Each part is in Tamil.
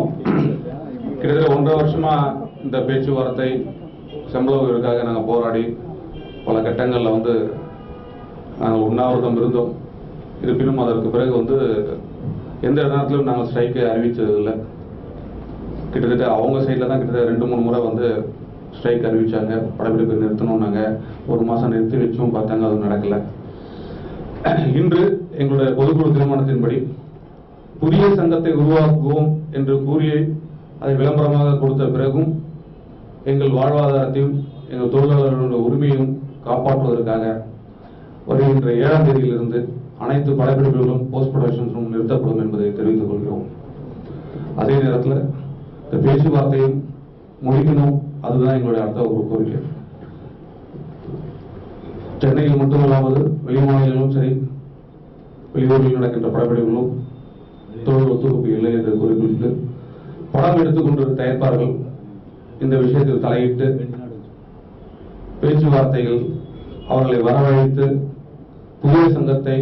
வந்திருக்கோம். கிட்டத்தட்ட 1.5 வருஷமா இந்த பேச்சுவார்த்தை சம்பள உயர்வுக்காக நாங்கள் போராடி பல கட்டங்களில் நாங்கள் உண்ணாவிரதம் இருந்தோம். இருப்பினும் அதற்கு பிறகு எந்த நேரத்திலும் நாங்கள் ஸ்ட்ரைக்கை அறிவித்ததில்லை. கிட்டத்தட்ட அவங்க சைடில் தான் கிட்டத்தட்ட 2-3 முறை ஸ்ட்ரைக் அறிவித்தாங்க. படப்பிடிப்பு நிறுத்தணும், நாங்கள் 1 மாதம் நிறுத்தி வச்சும் பார்த்தாங்க, அது நடக்கலை. இன்று எங்களுடைய பொதுக்குழு தீர்மானத்தின்படி புதிய சங்கத்தை உருவாக்குவோம் என்று கூறி அதை விளம்பரமாக கொடுத்த பிறகும் எங்கள் வாழ்வாதாரத்தையும் எங்கள் தொழிலாளர்களுடைய உரிமையும் காப்பாற்றுவதற்காக வருகின்ற 7ஆம் தேதியிலிருந்து அனைத்து படப்பிடிப்புகளும் போஸ்ட் ப்ரொடக்ஷன்ஸும் நிறுத்தப்படும் என்பதை தெரிவித்துக் கொள்கிறோம். அதே நேரத்தில் இந்த பேச்சுவார்த்தையும் முடிக்கணும், அதுதான் எங்களுடைய அடுத்த ஒரு கோரிக்கை. சென்னையில் மட்டுமல்லாமல் வெளி மாநிலங்களும் சரி, வெளியூரில் நடக்கின்ற படப்பிடிப்புகளும் தொழில் ஒத்துழைப்பு இல்லை என்று குறிப்பிட்டு படம் எடுத்துக்கொண்டிருந்த தயாரிப்பாளர்கள் இந்த விஷயத்தில் தலையிட்டு பேச்சுவார்த்தைகள் அவர்களை வரவழைத்து புதிய சங்கத்தை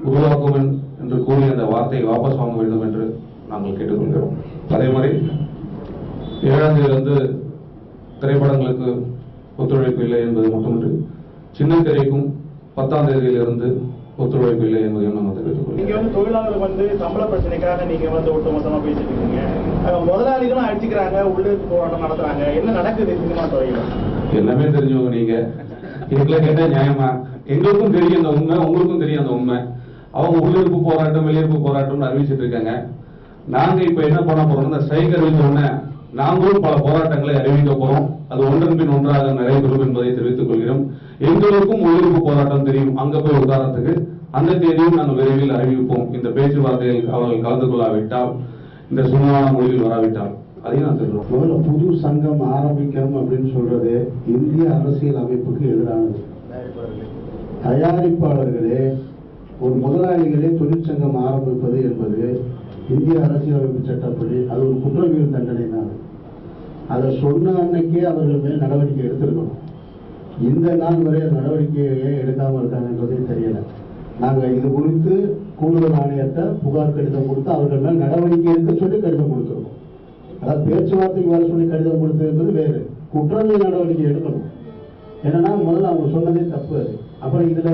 உருவாக்கும் என்று கூறி அந்த வார்த்தையை வாபஸ் வாங்க வேண்டும் என்று நாங்கள் கேட்டுக்கொள்கிறோம். அதே மாதிரி 7ஆம் தேதியிலிருந்து திரைப்படங்களுக்கு ஒத்துழைப்பு இல்லை என்பது மட்டுமின்றி சின்ன திரைக்கும் 10ஆம் தேதியிலிருந்து ஒத்துழைப்பு இல்லை என்பதையும் நாங்கள் தெரிவித்துக் கொள்கிறோம். நீங்க தொழிலாளர்கள் சம்பள பிரச்சனைக்காக நீங்க ஒட்டுமொத்தமா பேசிட்டு இருக்கீங்க. முதலாளிகளும் அடிச்சுக்கிறாங்க, உள்ளிருப்பு போராட்டம் நடத்துறாங்க. என்ன நடக்குது சினிமா துறையில? எல்லாமே தெரிஞ்சவங்க நீங்க. எங்களை கேட்டா நியாயமா? எங்களுக்கும் தெரியும் அந்த உண்மை, உங்களுக்கும் தெரியும் அந்த உண்மை. அவங்க உள்ளிருப்பு போராட்டம் வெளியிருப்பு போராட்டம்னு அறிவிச்சிட்டு இருக்காங்க. நாங்க இப்ப என்ன பண்ண போறோம்னா ஸ்ட்ரைக் அறிவித்த உடனே நாங்களும் பல போராட்டங்களை அறிவிக்க போறோம். அது ஒன்றன் பின் ஒன்றாக நடைபெறும் என்பதை தெரிவித்துக் கொள்கிறோம். எங்களுக்கும் உள்ளிருப்பு போராட்டம் தெரியும். அங்க போய் உதாரணத்துக்கு அந்த தேதியும் நாங்கள் விரைவில் அறிவிப்போம். இந்த பேச்சுவார்த்தையில் அவர்கள் கலந்து கொள்ளாவிட்டால், இந்த சுமமான மொழியில் வராவிட்டால் அதையும் நான் சொல்றோம். முதல்ல புது சங்கம் ஆரம்பிக்கணும் அப்படின்னு சொல்றது இந்திய அரசியல் அமைப்புக்கு எதிரானது. தயாரிப்பாளர்களே ஒரு முதலாளிகளே தொழிற்சங்கம் ஆரம்பிப்பது என்பது இந்திய அரசியலமைப்பு சட்டப்படி அது ஒரு குற்றவியல் தண்டனை தான். அதை சொன்ன அன்னைக்கே அவர்கள் மேல் நடவடிக்கை எடுத்திருக்கணும். இந்த நாள் வரை நடவடிக்கையே எடுக்காமல் இருக்காங்கன்றதே தெரியல. நாங்கள் இது குறித்து கூடுதல் ஆணையத்தை புகார் கடிதம் கொடுத்து அவர்கள் மேல் நடவடிக்கை எடுக்க சொல்லி கடிதம் கொடுத்துருக்கோம். அதாவது பேச்சுவார்த்தைக்கு வர சொல்லி கடிதம் கொடுத்தது வேறு, குற்றவியல் நடவடிக்கை எடுக்கணும். என்னன்னா முதல்ல அவங்க சொன்னதே தப்பு. அது அப்புறம் இதுல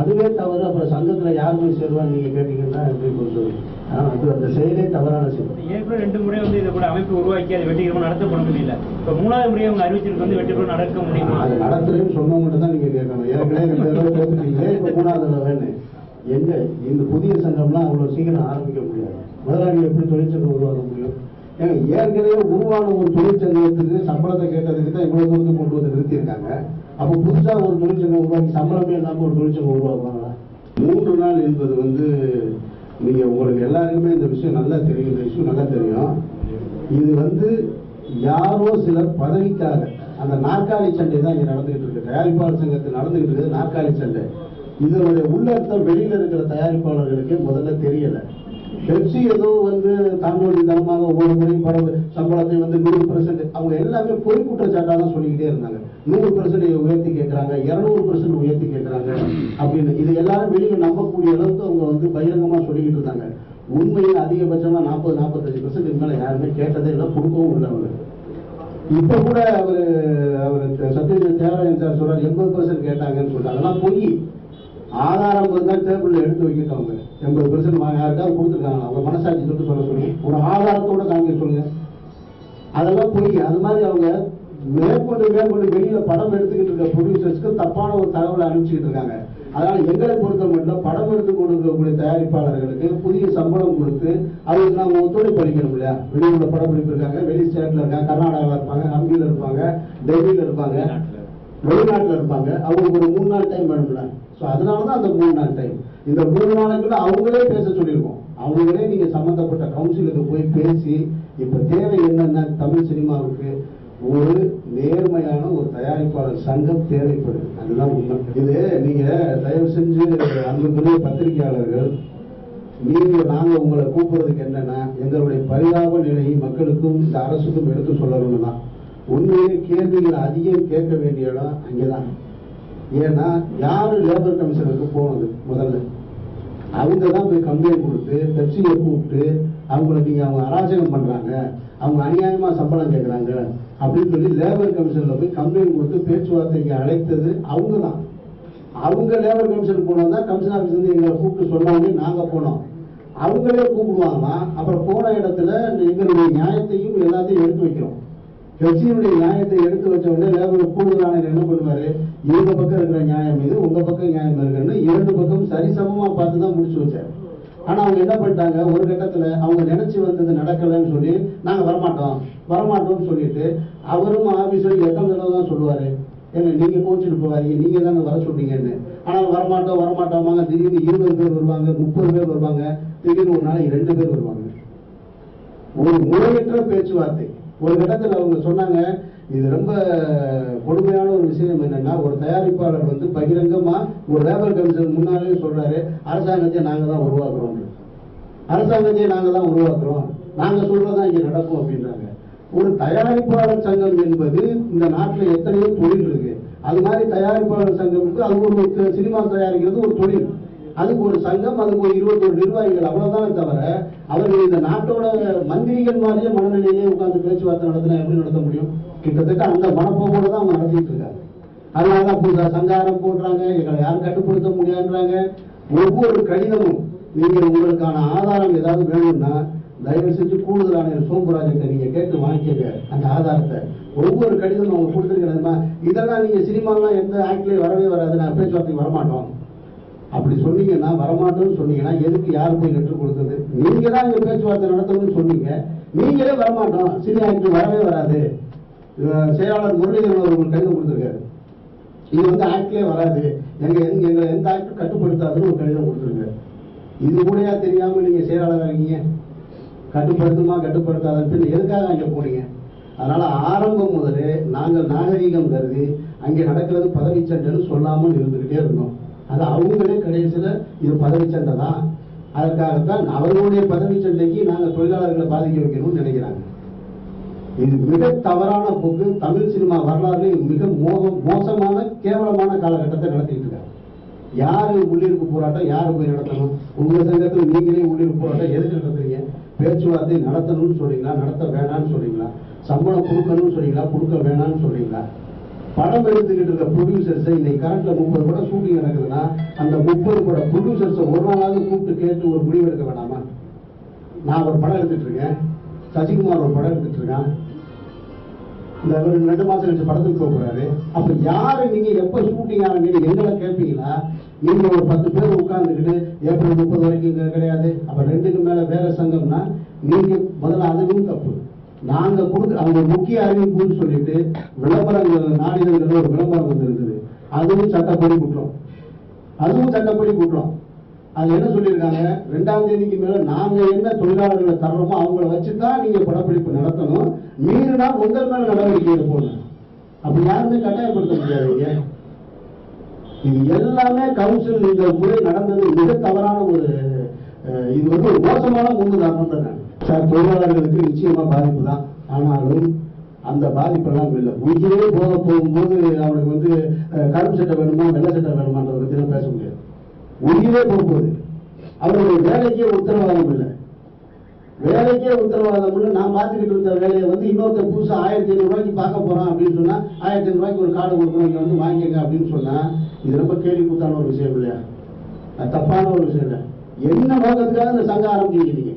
அதுவே தவறு. அப்புறம் சங்கத்துல யார் போய் சேருவான்னு நீங்க கேட்டீங்கன்னா எப்படி சொல்லுங்க. அது அந்த செயலே தவறான செயல். ஏற்கனவே 2 முறை இது கூட அமைப்பு உருவாக்கி அது வெற்றிகரமாக நடத்தப்பட முடியல. இப்ப 3வது முறையை அவங்க அறிவிச்சிருக்கு வெற்றிகரமாக நடக்க முடியுமா? அது நடத்துறேன்னு சொன்னவங்கள்ட்ட தான் நீங்க கேட்கணும். ஏற்கனவே 2 தடவை தோத்துட்டீங்க, இப்ப 3வது தடவை வேணும். எங்க இந்த புதிய சங்கம்லாம் அவ்வளவு சீக்கிரம் ஆரம்பிக்க முடியாது. முதலாளி எப்படி தொழிற்சங்கம் உருவாக்க முடியும்? ஏற்கனவே உருவான ஒரு தொழிற்சங்கத்துக்கு சம்பளத்தை கேட்டதுக்கு தான் இவ்வளவு தூரத்துக்கு கொண்டு வந்து நிறுத்தியிருக்காங்க. அப்போ புதுசா ஒரு தொழிற்சங்கம் உருவாக்கி சம்பளமே இல்லாம ஒரு தொழிற்சங்கம் உருவாக்குவாங்களா? 3 நாள் என்பது நீங்க உங்களுக்கு எல்லாருக்குமே இந்த விஷயம் நல்லா தெரியும். இந்த விஷயம் நல்லா தெரியும். இது யாரோ சிலர் பதவிக்காக அந்த நாற்காலி சண்டை தான் இங்க நடந்துகிட்டு இருக்கு. தயாரிப்பாளர் சங்கத்தில் நடந்துகிட்டு இருக்குது நாற்காலி சண்டை. இதனுடைய உள்ளர்த்தம் வெளியில இருக்கிற தயாரிப்பாளர்களுக்கு முதல்ல தெரியல. பெப்சி ஏதோ தாங்கோடி தனமாக ஒவ்வொரு முறையும் சம்பளத்தை 100% அவங்க எல்லாமே பொய் குற்றச்சாட்டாக தான் சொல்லிக்கிட்டே இருந்தாங்க. 100% உயர்த்தி கேட்கிறாங்க, 200% உயர்த்தி கேட்கிறாங்க அப்படின்னு. இது எல்லாரும் வெளியில நம்பக்கூடிய அளவுக்கு அவங்க பகிரங்கமா சொல்லிக்கிட்டு இருந்தாங்க. உண்மையில் அதிகபட்சமா 40-45% மேல யாருமே கேட்டதே இல்லை, கொடுக்கவும் இல்லை. அவங்க இப்ப கூட அவர் சத்யஜித் தேவராயன் சார் சொல்றாரு 80% கேட்டாங்கன்னு சொல்றாங்க. அதெல்லாம் பொய். ஆதாரம் டேபிள்ல எடுத்து வைக்கிட்டவங்க 80% யாருக்காவது கொடுத்துருக்காங்க. அவங்க மனசாட்சி தொட்டு சொல்ல சொல்லி ஒரு ஆதாரத்தோட காமிக்க சொல்லுங்க. அதெல்லாம் பொய். அது மாதிரி அவங்க மேற்கொண்டு வெளியில படம் எடுத்துக்கிட்டு இருக்க ப்ரொடியூசர்ஸ்க்கு தப்பான ஒரு தகவலை அனுப்பிச்சுட்டு இருக்காங்க. அதனால எங்களை பொறுத்த மட்டும் படம் எடுத்து கொடுக்கக்கூடிய தயாரிப்பாளர்களுக்கு புதிய சம்பளம் கொடுத்து அதுக்கு நாங்கள் ஒத்துழைப்பு அளிக்கணும் இல்லையா? வெளியூர்ல படப்பிடிப்பு இருக்காங்க, வெளி ஸ்டேட்ல இருக்காங்க, கர்நாடகாவில் இருப்பாங்க, ஹம்பியில் இருப்பாங்க, டெல்லியில இருப்பாங்க, வெளிநாட்டில் இருப்பாங்க. அவங்களுக்கு ஒரு 3 நாள் டைம் வேணும்ல. அதனாலதான் அந்த 3 நாள் டைம். இந்த 3 நாளைக்குள்ள அவங்களே பேச சொல்லியிருக்கோம். அவங்களே நீங்க சம்பந்தப்பட்ட கவுன்சிலுக்கு போய் பேசி இப்ப தேவை என்னன்னா தமிழ் சினிமாவுக்கு ஒரு நேர்மையான ஒரு தயாரிப்பாளர் சங்கம் தேவைப்படுது. அதுதான் உண்மை. இது நீங்க தயவு செஞ்சு அன்புக்குரிய பத்திரிகையாளர்கள், நாங்க உங்களை கூப்பிடுறதுக்கு என்னன்னா எங்களுடைய பரிதாப நிலையை மக்களுக்கும் இந்த அரசுக்கும் எடுத்து சொல்லணும்னு தான். உண்மையிலே கேள்விகள் அதிகம் கேட்க வேண்டிய இடம் அங்கேதான். ஏன்னா யாரு லேபர் கமிஷனுக்கு போனது முதல்ல? அவங்க தான் போய் கம்ப்ளைண்ட் கொடுத்து பெப்சியை கூப்பிட்டு அவங்களுக்கு இங்கே அவங்க அராஜகம் பண்ணுறாங்க, அவங்க அநியாயமாக சம்பளம் கேட்குறாங்க அப்படின்னு சொல்லி லேபர் கமிஷனில் போய் கம்ப்ளைண்ட் கொடுத்து பேச்சுவார்த்தைக்கு அழைத்தது அவங்க தான். அவங்க லேபர் கமிஷன் போனோம் தான் கமிஷன் ஆஃபீஸ் வந்து எங்களை கூப்பிட்டு சொன்னாங்க, நாங்கள் போனோம். அவங்களே கூப்பிடுவாங்களாம். அப்புறம் போன இடத்துல எங்களுடைய நியாயத்தையும் எல்லாத்தையும் எடுத்து வைக்கிறோம். கட்சியினுடைய நியாயத்தை எடுத்து வச்ச உடனே லேபர் கூடுதல் ஆணையர் என்ன பண்ணுவாரு, இவங்க பக்கம் இருக்கிற நியாயம் இது, உங்க பக்கம் நியாயம் இருக்குன்னு 2 பக்கம் சரிசமமா பார்த்து தான் முடிச்சு வச்சாரு. ஆனா அவங்க என்ன பண்ணிட்டாங்க, ஒரு கட்டத்துல அவங்க நினைச்சு வந்தது நடக்கலன்னு சொல்லி நாங்க வரமாட்டோம்னு சொல்லிட்டு அவரும் ஆபீஸர் எத்தனை தடவை தான் சொல்லுவாரு, ஏங்க நீங்க கோச்சிட்டு போவாதீங்க, நீங்க தானே வர சொல்றீங்கன்னு. ஆனால் வரமாட்டோமாங்க. திடீர்னு 20 பேர் வருவாங்க, 30 பேர் வருவாங்க, திடீர்னு ஒரு நாளைக்கு 2 பேர் வருவாங்க. ஒரு முறையற்ற பேச்சுவார்த்தை. ஒரு கட்டத்தில் அவங்க சொன்னாங்க, இது ரொம்ப கொடுமையான ஒரு விஷயம் என்னன்னா, ஒரு தயாரிப்பாளர் வந்து பகிரங்கமா ஒரு லேபர் கமிஷன் முன்னாலே சொல்றாரு, அரசாங்கத்தை நாங்க தான் உருவாக்குறோம், நாங்க சொல்றதா இங்க நடக்கும் அப்படின்றாங்க. ஒரு தயாரிப்பாளர் சங்கம் என்பது இந்த நாட்டில் எத்தனையோ தொழில் இருக்கு. அது மாதிரி தயாரிப்பாளர் சங்கம் இருக்கு. அது ஒரு சினிமா தயாரிக்கிறது ஒரு தொழில், அதுக்கு ஒரு சங்கம், அதுக்கு ஒரு 21 நிர்வாகிகள், அவ்வளவுதானே தவிர அவர்கள் இந்த நாட்டோட மந்திரிகள் மாதிரியே மனநிலையிலே உட்கார்ந்து பேச்சுவார்த்தை நடத்தினா எப்படி நடத்த முடியும்? கிட்டத்தட்ட அந்த மனப்போவோட தான் அவங்க நடத்திட்டு இருக்காங்க. அதனாலதான் புதுசா சங்காரம் போடுறாங்க, எங்களை யாரும் கட்டுப்படுத்த முடியாதுன்றாங்க. ஒவ்வொரு கடிதமும் நீங்கள் உங்களுக்கான ஆதாரம் ஏதாவது வேணும்னா தயவு செஞ்சு கூடுதல் ஆணையர் சோம்புராஜத்தை நீங்க கேட்டு வாங்கிக்கங்க அந்த ஆதாரத்தை. ஒவ்வொரு கடிதமும் அவங்க கொடுத்துருக்கணுமா, இதெல்லாம் நீங்க சினிமாலாம் எந்த ஆக்ட்லயும் வரவே வராது, நான் பேச்சுவார்த்தைக்கு வரமாட்டோம் அப்படி சொன்னீங்கன்னா, வரமாட்டோம்னு சொன்னீங்கன்னா எதுக்கு யார் போய் லெட்டர் கொடுத்தது? நீங்க தான் இங்க பேச்சுவார்த்தை நடத்தணும்னு சொன்னீங்க, நீங்களே வரமாட்டோம், சினி ஆக்ட் வரவே வராது. செயலாளர் முரளிதரன் அவர்கள் கடிதம் கொடுத்துருக்காரு, இது வந்து ஆக்ட்லேயே வராது, எங்களை எந்த ஆக்டும் கட்டுப்படுத்தாதுன்னு ஒரு கடிதம் கொடுத்துருக்காரு. இது கூடயா தெரியாம நீங்க செயலாளராக இருக்கீங்க? கட்டுப்படுத்தாத எதுக்காக அங்கே போனீங்க? அதனால ஆரம்பம் முதலே நாங்கள் நாகரீகம் கருதி அங்கே நடக்கிறது பதவி சண்டைன்னு சொல்லாமல் இருந்துகிட்டே இருந்தோம். அது அவங்களே கடைசியில் இது பதவி சண்டை தான், அதற்காகத்தான் அவர்களுடைய பதவி சண்டைக்கு நாங்கள் தொழிலாளர்களை பாதிக்க வைக்கணும்னு நினைக்கிறாங்க. இது மிக தவறான போக்கு. தமிழ் சினிமா வரலாறுல மிக மோசமான கேவலமான காலகட்டத்தை நடத்திட்டு இருக்காங்க. யாரு உள்ளிருப்பு போராட்டம் யாரு போய் நடத்தணும்? உங்க சங்கத்தில் நீங்களே உள்ளிருப்பு போராட்டம் எதுக்கு நடத்துறீங்க? பேச்சுவார்த்தை நடத்தணும்னு சொல்றீங்களா, நடத்த வேணாம்னு சொல்றீங்களா? சம்பளம் கொடுக்கணும்னு சொல்றீங்களா, கொடுக்க வேணாம்னு சொல்றீங்களா? படம் எடுத்துக்கிட்டு இருக்க ப்ரொடியூசர்ஸை இன்னைக்கு கரண்ட்ல 30 படம் ஷூட்டிங் நடக்குதுன்னா அந்த 30 படம் ப்ரொடியூசர்ஸை ஒரு நாளாவது கூப்பிட்டு கேட்டு ஒரு முடிவு எடுக்க வேணாமா? நான் ஒரு படம் எடுத்துட்டு இருக்கேன், சசிகுமார் ஒரு படம் எடுத்துட்டு இருக்கான், இந்த 2 மாசம் கழிச்சு படத்துக்கு போறாரு. அப்ப யாரு நீங்க எப்ப ஷூட்டிங் ஆரம்பிங்க எங்களை கேட்பீங்களா? நீங்க ஒரு 10 பேர் உட்கார்ந்துக்கிட்டு ஏப்ரல் 30 வரைக்கும் கிடையாது, அப்ப 2க்கு மேல வேற சங்கம்னா நீங்க முதல்ல அதுவும் தப்பு. நாங்க கொடுத்து அவங்க முக்கிய அறிவிப்புன்னு சொல்லிட்டு விளம்பரங்கள் நாளிதழ்கள் ஒரு விளம்பரம் வந்திருந்தது, அதுவும் சட்டப்படி குற்றம். அது என்ன சொல்லியிருக்காங்க, 2ஆம் தேதிக்கு மேல நாங்க என்ன தொழிலாளர்களை தர்றோமோ அவங்கள வச்சுதான் நீங்க படப்பிடிப்பு நடத்தணும், மீறினா உங்கள் மேல நடவடிக்கை எடுப்போம். அப்படி யாருமே கட்டாயப்படுத்த முடியாதுங்க. இது எல்லாமே கவுன்சில் இந்த முறை நடந்தது மிக தவறான ஒரு, இது வந்து ஒரு மோசமான முன்னுதாரணம். சார், தொழிலாளர்களுக்கு நிச்சயமா பாதிப்பு தான், ஆனாலும் அந்த பாதிப்பெல்லாம் இல்லை. உயிரே போக போகும்போது அவனுக்கு வந்து கருப்பு சட்டை வேணுமா வெள்ளை சட்டை வேணுமான்றதை பத்தி பேச முடியாது. உயிரே போகும்போது அவருடைய வேலைக்கே உத்தரவாதம் இல்லை. நான் பார்த்துக்கிட்டு இருந்த வேலையை வந்து இன்னொருத்தர் புதுசா 1500 ரூபாய்க்கு பார்க்க போறான் அப்படின்னு சொன்னா 1500 ரூபாய்க்கு ஒரு கார்டு கொடுக்கணும், இங்க வந்து வாங்கிக்கங்க அப்படின்னு சொன்னா இது ரொம்ப கேள்வி கூத்தான ஒரு விஷயம் இல்லையா? அது தப்பான ஒரு விஷயம் இல்லை. என்ன நோக்கத்துக்காக இந்த சங்கம் ஆரம்பிக்கிறீங்க?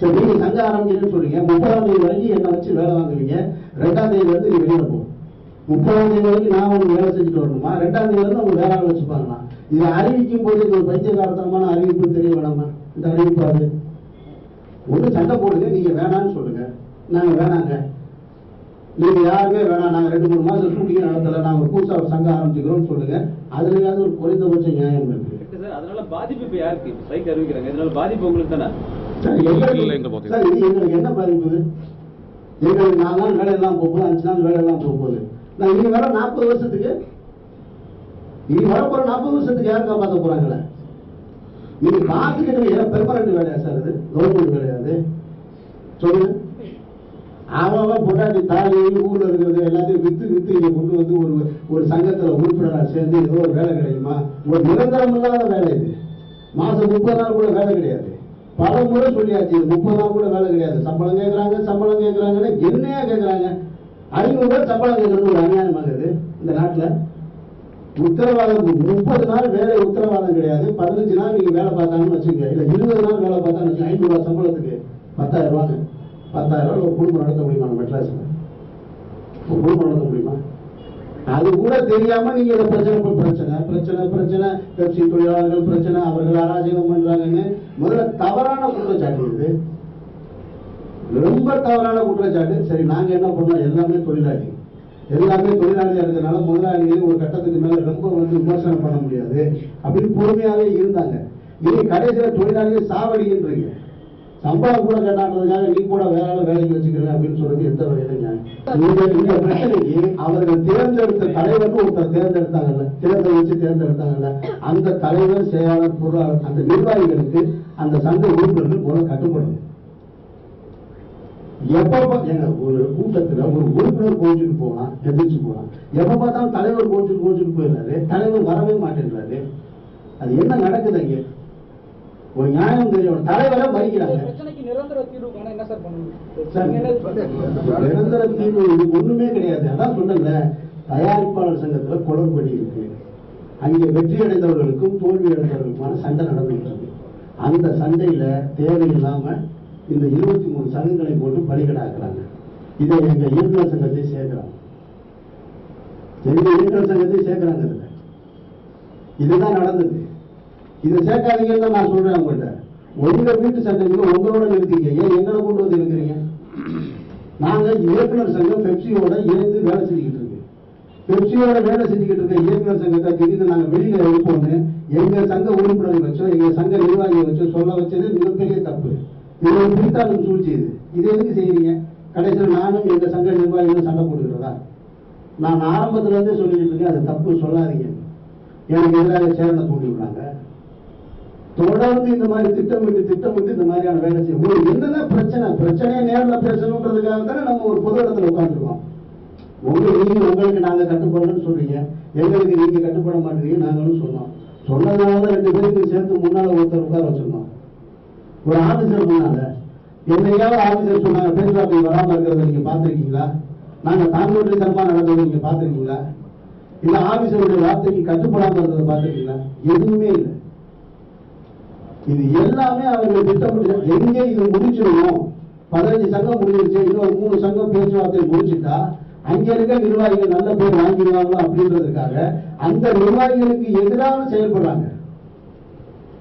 சரி, நீங்க சங்கம் ஆரம்பிக்கிறேன்னு சொல்றீங்க, 30ஆம் தேதி வரைக்கும் என்ன வச்சு வேலை வாங்குவீங்க, 2ஆம் தேதி வந்து நீ வெளியில போ. 30ஆம் தேதி வரைக்கும் நான் உங்களுக்கு வேலை செஞ்சுட்டு வரணுமா? 2ஆம் தேதி வந்து அவங்க வேலை வச்சுப்பாங்களா? இதை அறிவிக்கும் போது ஒரு பைத்தியகாரத்தனமான அறிவிப்பு தெரிய வேணாமா? இந்த அறிவிப்பு அது ஒன்று சண்டை போடுங்க, நீங்க வேணான்னு சொல்லுங்க, நாங்க வேணாங்க, நீங்க யாருமே வேணாம், நாங்க 2-3 மாசம் ஷூட்டிங் நடத்தல, நாங்க புதுசா சங்கம் ஆரம்பிச்சுக்கிறோம் சொல்லுங்க. அதுலயாவது ஒரு குறைந்தபட்ச நியாயம் இருக்கு. அதனால பாதிப்பு இப்ப யாருக்கு? ஸ்ட்ரைக் அறிவிக்கிறாங்க, இதனால பாதிப்பு உங்களுக்கு தானே? எங்களுக்கு என்ன பாதிப்பு? எங்களுக்கு 4 நாள் வேலையெல்லாம் போகுது, 5 நாள் வேலையெல்லாம் போகுது. நான் இனி வர 40 வருஷத்துக்கு, இனி வரப்போற 40 வருஷத்துக்கு யார் காப்பாற்ற போறாங்களே? நீங்க பார்த்துக்கிட்டு பெர்மனன்ட் வேலையா சார்? இது கவர்மெண்ட் வேலையாது சொல்லுங்க. அவன் பொட்டாட்டி தாலி ஊர்ல இருக்கிறது எல்லாத்தையும் வித்து இங்க கொண்டு வந்து ஒரு சங்கத்துல உறுப்பினராக சேர்ந்து ஏதோ ஒரு வேலை கிடைக்குமா? ஒரு நிரந்தரம் இல்லாத வேலை இது. மாசம் 30 நாள் கூட வேலை கிடையாது. பல முறை சொல்லியாச்சு, 30 நாள் கூட வேலை கிடையாது. சம்பளம் கேட்கறாங்கன்னு என்னையா கேட்கறாங்க? 500 ரூபாய் சம்பளம் கேட்கறது ஒரு அநியாயமாகுது இந்த நாட்டுல. உத்தரவாதம் 30 நாள் வேலை உத்தரவாதம் கிடையாது. 15 நாள் நீங்க வேலை பார்த்தாங்கன்னு வச்சுக்க, இல்ல 20 நாள் வேலை பார்த்தாங்கன்னு வச்சுக்க, 500 ரூபாய் சம்பளத்துக்கு 10,000 ரூபாங்க. 10,000 ரூபாய் ஒரு குடும்பம் நடத்த முடியுமா மெட்ராஸ்ல? ஒரு குடும்பம் நடத்த முடியுமா? அது கூட தெரியாம நீங்க இதை பிரச்சனை பெப்சி தொழிலாளர்கள் பிரச்சனை, அவர்கள் அராஜகம் பண்றாங்கன்னு முதல்ல தவறான குற்றச்சாட்டு. இது ரொம்ப தவறான குற்றச்சாட்டு. சரி, நாங்க என்ன பண்ணோம்? எல்லாமே தொழிலாளியா இருக்கிறதுனால முதலாளிகளை ஒரு கட்டத்துக்கு மேல ரொம்ப விமர்சனம் பண்ண முடியாது அப்படின்னு பொறுமையாவே இருந்தாங்க. நீங்க கடைசியில தொழிலாளியை சாவடிக்கின்றீங்க. சம்பளம் கூட கேட்டான்றதுக்காக நீ கூட வேலைக்கு வச்சுக்கிறேன் அப்படின்னு சொல்றது எந்த வகையில? இந்த பிரச்சனைக்கு அவர்கள் தேர்ந்தெடுத்த தலைவர்னு ஒருத்தர் தேர்ந்தெடுத்தாங்கல்ல, அந்த தலைவர், செயலாளர், பொருளாளர், அந்த நிர்வாகிகளுக்கு அந்த சங்க உறுப்பினர்கள் போல கட்டுப்படும். எப்ப ஒரு கூட்டத்துல ஒரு உறுப்பினர் கோச்சுட்டு போகலாம், எதிர்த்து போகலாம். எப்ப பார்த்தாலும் தலைவர் கோச்சுட்டு போயிடுறாரு, தலைவர் வரவே மாட்டேன்றாரு. அது என்ன நடக்குது அங்க? ஒரு நியாயம் தெரியும். தலைவரை மறிக்கிறாங்க. நிரந்தர தீர்வு இது ஒண்ணுமே கிடையாது. அதான் சொன்னல, தயாரிப்பாளர் சங்கத்துல குளறுபடி இருக்கு. அங்கே வெற்றி அடைந்தவர்களுக்கும் தோல்வி அடைந்தவர்களுக்குமான சண்டை நடந்துட்டு. அந்த சண்டையில தேவையில்லாம இந்த 23 சங்கங்களை போட்டு பலிகடாக்குறாங்க. இதை எங்க இயக்குநர் சங்கத்தை சேர்க்கிறாங்க. இதுதான் நடந்தது. இதை சேர்க்காதீங்கன்னு நான் சொல்றேன் உங்கள்கிட்ட. உங்க வீட்டு சங்கத்துக்கு உங்களோட நிறுத்திங்க, ஏன் எங்களை கொண்டு வந்து இருக்கிறீங்க? நாங்க இயக்குநர் சங்கம் பெப்சியோட இணைந்து வேலை செஞ்சுக்கிட்டு இருக்கு. பெப்சியோட வேலை செஞ்சுக்கிட்டு இருக்க இயக்குநர் சங்கத்தை திடீர்னு நாங்க வெளியில எடுப்போம்னு எங்க சங்க உறுப்பினரை வச்சோம், எங்க சங்க நிர்வாகியை வச்சோம் சொல்ல வச்சது மிகப்பெரிய தப்பு. இது ஒரு பிரித்தாளும் சூழ்ச்சி. இது எதுக்கு செய்யறீங்க? கடைசியில் நானும் எங்க சங்க நிர்வாகிகளும் சண்டை போட்டுக்கிறதா? நான் ஆரம்பத்துல இருந்தே சொல்லிட்டு இருக்கேன், அது தப்பு, சொல்லாதீங்க. எனக்கு எதிராக சேரனை தூண்டி விடுறாங்க. தொடர்ந்து இந்த மாதிரி திட்டமிட்டு இந்த மாதிரியான வேலை செய்யும். உங்களுக்கு என்னதான் பிரச்சனையை நேரில் பேசணுன்றதுக்காக தானே நம்ம ஒரு பொது இடத்துல உட்காந்துருக்கோம். உங்களுக்கு நாங்க கட்டுப்படணும்னு சொல்றீங்க, எங்களுக்கு நீங்க கட்டுப்பட மாட்டேங்க நாங்களும் சொன்னோம். சொன்னதுனால 2 பேருக்கு சேர்த்து முன்னால ஒருத்தர் உட்கார வச்சிருந்தோம். ஒரு ஆபீசர் முன்னால என்னையாவது ஆபீசர் சொன்னாங்க பேச்சுவார்த்தை வராம இருக்கிறத நீங்க பாத்திருக்கீங்களா? நாங்க தாங்கோட்டை தரமா நடந்ததை நீங்க பாத்திருக்கீங்களா? இல்ல ஆபீசருடைய வார்த்தைக்கு கட்டுப்படாம இருந்ததை பாத்திருக்கீங்களா? எதுவுமே இல்லை. இது எல்லாமே அவர்கள் திட்டமிட்டு எங்க இது முடிச்சிடணும். 15 சங்கம் முடிஞ்சிருச்சு, இன்னொரு 3 சங்கம் பேச்சுவார்த்தை முடிச்சுட்டா அங்க இருக்க நிர்வாகிகள் நல்ல பேர் வாங்கிடுவாங்க அப்படின்றதுக்காக அந்த நிர்வாகிகளுக்கு எதிராக செயல்படுறாங்க.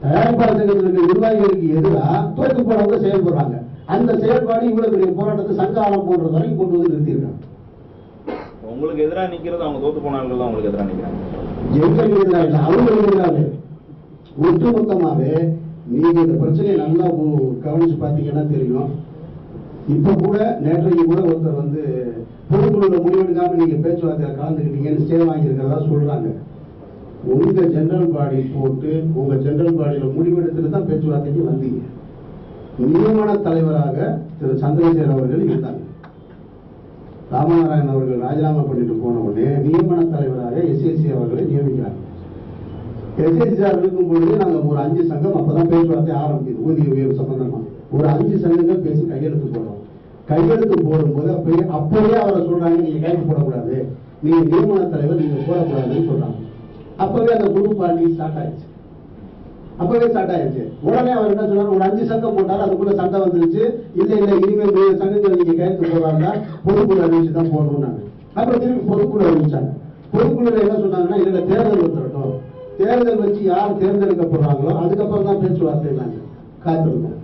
தயாரிப்பாளர் சங்கத்தில் இருக்க நிர்வாகிகளுக்கு எதிராக தோற்று போறவங்க செயல்படுறாங்க. அந்த செயல்பாடு இவ்வளவு பெரிய போராட்டத்தை சங்க ஆழம் போன்ற வரைக்கும் கொண்டு வந்து நிறுத்திருக்காங்க. உங்களுக்கு எதிராக நிக்கிறது அவங்க தோத்து போனார்கள் தான் உங்களுக்கு எதிராக நிக்கிறாங்க. எங்களுக்கு எதிராக இல்லை, அவங்களுக்கு எதிராக ஒட்டுமொத்தமாவே. நீங்க இந்த பிரச்சனையை நல்லா கவனிச்சு பாத்தீங்கன்னா தெரியும். இப்ப கூட நேற்றைக்கு கூட ஒருத்தர் பொதுக்குழுல முடிவெடுக்காம நீங்க பேச்சுவார்த்தையில கலந்துக்கிட்டீங்கன்னு ஸ்டே வாங்கியிருக்கிறதா சொல்றாங்க. உங்க ஜெனரல் பாடி போட்டு உங்க ஜெனரல் பாடியில முடிவெடுத்துட்டு தான் பேச்சுவார்த்தைக்கு வந்தீங்க. நியமன தலைவராக திரு சந்திரசேகர் அவர்கள் இருந்தாங்க. ராமநாராயணன் அவர்கள் ராஜினாமா பண்ணிட்டு போன உடனே நியமன தலைவராக எஸ்எஸ்சி அவர்களை நியமிக்கிறாங்க. எஸ்எஸ்சி இருக்கும் பொழுது நாங்க ஒரு 5 சங்கம் அப்பதான் பேச்சுவார்த்தை ஆரம்பிக்குது. ஊதிய உயர்வு சம்பந்தமா ஒரு 5 சங்கங்கள் பேசி கையெழுத்து போடுறோம். கையெழுத்து போடும்போது அப்பவே அவரை சொல்றாங்க, நீங்க கைது போடக்கூடாது, நீங்க நியமன தலைவர் நீங்க போடக்கூடாதுன்னு சொல்றாங்க. அப்பவே அந்த குழு பார்ட்டி ஸ்டார்ட் ஆயிடுச்சு. உடனே அவர் என்ன சொன்னார், ஒரு 5 சங்கம் போட்டாரு, அதுக்குள்ள சண்டை வந்துருச்சு. இல்ல இனிமேல் 7 சங்கங்கள் நீங்க கையெழுத்து போடுறாங்கன்னா பொதுக்குழு அறிவிச்சு தான் போடணும். அப்புறம் திருப்பி பொதுக்குழு அறிவிச்சாங்க. பொதுக்குழுல என்ன சொன்னாங்கன்னா, இதுல தேர்தல் வந்துடட்டும், தேர்தல் வச்சு யார் தேர்ந்தெடுக்கப்படுறாங்களோ அதுக்கப்புறம் தான் பேச்சுவார்த்தை காத்திருந்தோம்.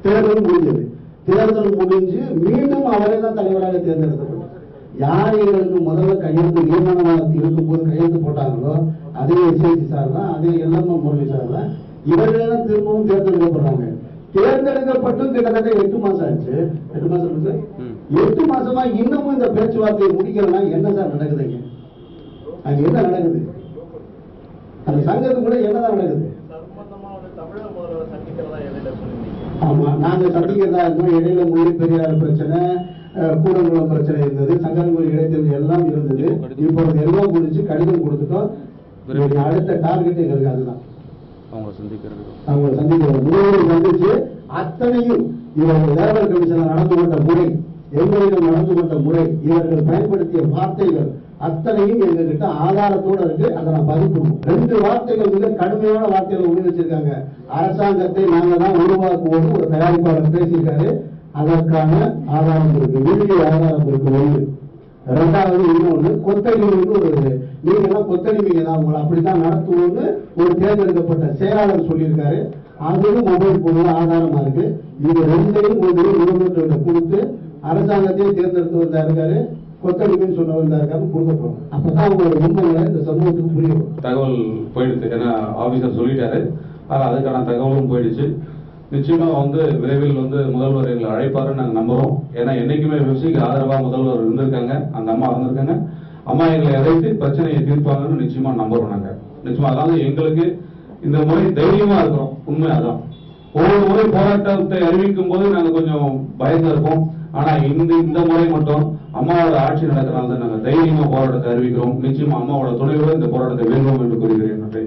தேர்தல் முடிஞ்சது. தேர்தல் முடிஞ்சு மீண்டும் அவரே தான் தலைவராக தேர்ந்தெடுக்கப்பட்டார். யார் எங்களுக்கு முதல்ல கையெழுத்து நியமனமாக இருக்கும்போது கையெழுத்து போட்டாங்களோ அதே எஸ்ஐசி சார் தான், அதே எல்எம் முரளி சார் தான், இவர்களே தான் திரும்பவும் தேர்ந்தெடுக்கப்படுறாங்க. தேர்ந்தெடுக்கப்பட்டும் கிட்டத்தட்ட 8 மாசம் ஆச்சு. 8 மாசம் சார், 8 மாசமா இன்னமும் இந்த பேச்சுவார்த்தையை முடிக்கிறதுனா என்ன சார் நடக்குதுங்க? அங்க என்ன நடக்குது? அந்த சங்கத்துக்கு கூட என்னதான் நடக்குது? ஆமா, நாங்க சந்திக்கிறதா இருந்தோம். இடையில முல்லை பெரியார் பிரச்சனை, கூடங்குளம் பிரச்சனை இருந்தது, சங்கரங்குடி இடைத்தேர்தல் எல்லாம் இருந்தது. இப்பொழுது எல்லாம் முடிச்சு கடிதம் கொடுத்துட்டோம். அடுத்த டார்கெட் எங்களுக்கு அதுதான். அவங்களை சந்திக்கிறது அவங்களை சந்திக்கிறோம். முதல்வர் சந்திச்சு அத்தனையும் இவர்கள் லேபர் கமிஷனர் நடந்து கொண்ட முறை, எங்களிடம் நடந்து கொண்ட முறை, இவர்கள் பயன்படுத்திய வார்த்தைகள் அத்தனையும் எங்ககிட்ட ஆதாரத்தோடு இருக்கு. அதை நான் பதிப்பிடுவோம். 2 வார்த்தைகள் மிக கடுமையான வார்த்தைகளை உபயோகிச்சிருக்காங்க. அரசாங்கத்தை நாங்க தான் உருவாக்குவோம் ஒரு தயாரிப்பாளர் பேசியிருக்காரு. அதற்கான ஆதாரம் இருக்கு, வீடியோ ஆதாரம் இருக்கு. ஒன்று. 2வது இன்னொன்று கொத்தடிமைன்னு ஒரு, நீங்க எல்லாம் கொத்தடிமைங்க தான், உங்களை அப்படித்தான் நடத்துவோம்னு ஒரு தேர்ந்தெடுக்கப்பட்ட செயலாளர் சொல்லியிருக்காரு. அதுவும் மொபைல் போன்ல ஆதாரமா இருக்கு. இது 2ஐயும் முதல்வர் கொடுத்து அரசாங்கத்தையே தேர்ந்தெடுத்து வந்தாருக்காரு. கொத்தடிமைன்னு சொன்ன வந்தாருக்காரு கொடுக்க போறோம். அப்பதான் உங்களோட உண்மைகளை இந்த சமூகத்துக்கு புரியும். தகவல் போயிடுச்சு, ஏன்னா ஆபீசர் சொல்லிட்டாரு. அதுக்கான தகவலும் போயிடுச்சு. நிச்சயமா விரைவில் முதல்வர் எங்களை அழைப்பாருன்னு நாங்கள் நம்புறோம். ஏன்னா என்னைக்குமே விவசாயிக்கு ஆதரவா முதல்வர் இருந்திருக்காங்க, அந்த அம்மா இருந்திருக்காங்க. அம்மா எங்களை அழைத்து பிரச்சனையை தீர்ப்பாங்கன்னு நிச்சயமா நம்புறோம். நாங்க நிச்சயமா அதாவது எங்களுக்கு இந்த முறை தைரியமா இருக்கிறோம். உண்மை அதான். ஒவ்வொரு முறை போராட்டத்தை அறிவிக்கும் போது நாங்க கொஞ்சம் பயந்து இருப்போம். ஆனா இந்த முறை மட்டும் அம்மாவோட ஆட்சி நடக்கிறனால தான் நாங்க தைரியமா போராட்டத்தை அறிவிக்கிறோம். நிச்சயமா அம்மாவோட துணையோடு இந்த போராட்டத்தை வெல்வோம் என்று கூறுகிறேன். நன்றி.